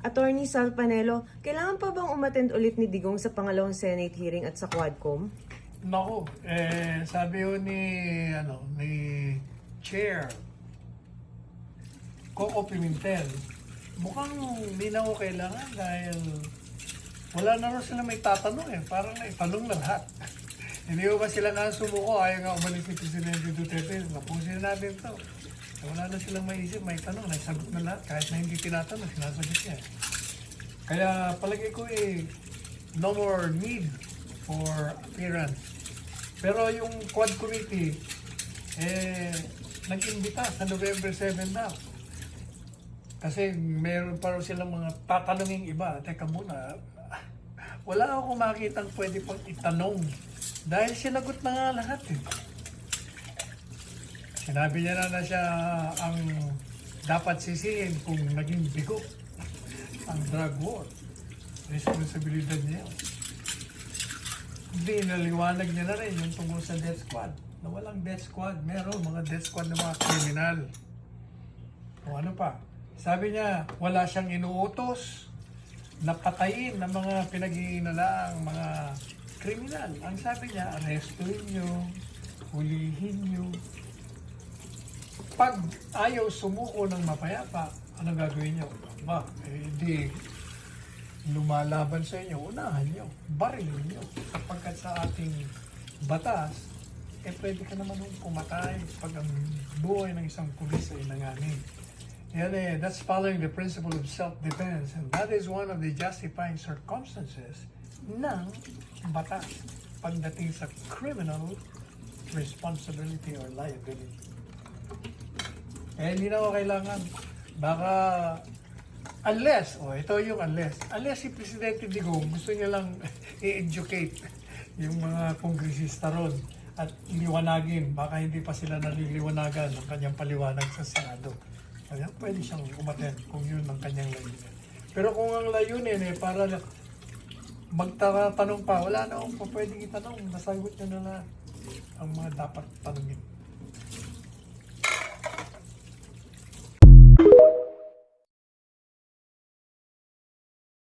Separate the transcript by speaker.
Speaker 1: Attorney Sal Panelo, kailangan pa bang umattend ulit ni Digong sa pangalawang Senate hearing at sa Quadcom?
Speaker 2: Naku, sabi ho ni Chair Coco Pimentel, mukhang hindi na ho kailangan dahil wala na rin sila may tatanong parang naitanong na lahat. Hindi ba sila nga sumuko, ayaw nga umalis ni Presidente Duterte, napusin natin to. Wala na silang maisip, may tanong, naisagot na lahat, kahit na hindi tinatanong, sinasagot niya. Kaya palagi ko no more need for appearance. Pero yung Quad Committee, nag-imbita sa November 7 na. Kasi meron pa rin silang mga tatanungin iba. Teka muna, wala akong makitang pwede pang itanong. Dahil sinagot na nga lahat Sinabi niya na siya ang dapat sisihin kung naging bigo ang drug war. Responsibilidad niya. Hindi, naliwanag niya na rin yung tungkol sa death squad. Na walang death squad. Meron mga death squad ng mga kriminal. O ano pa? Sabi niya, wala siyang inuutos na patayin ng mga pinag-iinalaang mga kriminal. Ang sabi niya, arrestuin niyo, hulihin niyo. Pag ayaw sumuko ng mapayapa, ano gagawin niyo? Hindi lumalaban sa inyo, unahan niyo, barilin niyo. Sapagkat sa ating batas, pwede ka naman pumatay pag ang buhay ng isang pulis ay nanganin. Yan that's following the principle of self-defense, and that is one of the justifying circumstances ng batas pagdating sa criminal responsibility or liability. Hindi na ako kailangan. Baka, ito yung unless si Presidente Digong gusto niya lang i-educate yung mga kongresista ron at liwanagin, baka hindi pa sila naliliwanagan ng kanyang paliwanag sa Senado. Kaya pwede siyang umattend kung yun ang kanyang layunin. Pero kung ang layunin para magtatanong pa, wala na akong pwedeng itanong, nasagot niya na lahat ang mga dapat tanongin.